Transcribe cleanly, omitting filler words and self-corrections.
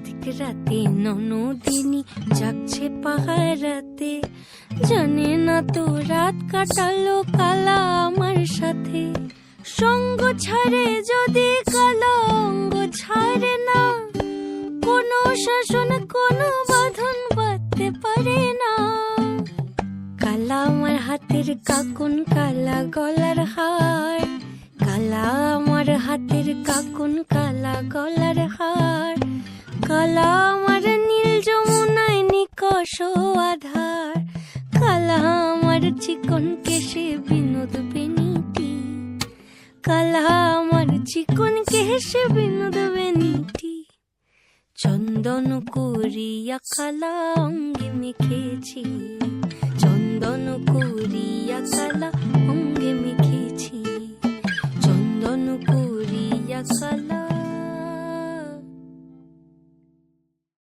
কার্তিক রাতে ননদিনী জাগছে পাহারাতে, জানে না তো রাত কাটালো কালা আমার সাথে। সঙ্গ ছাড়ে যদি কালা অঙ্গ ছাড়ে না, কোনো শাসন কোনো বাঁধন বাঁধতে পারে না। কালা আমার হাতের কাকুন কালা গলার হার, কালা আমার হাতের কাকুন কালা গলার হার, কালা আমার নীল যমুনায় নিকষ আধার, কালা আমার চিকন কেশে বিনোদ বেনিটি, কালা আমার চিকন কেশে বিনোদ বেনিটি। চন্দন করিয়া কালা অঙ্গে মেখেছি, চন্দন করিয়া কালা অঙ্গে মেখেছি, চন্দন করিয়া কালা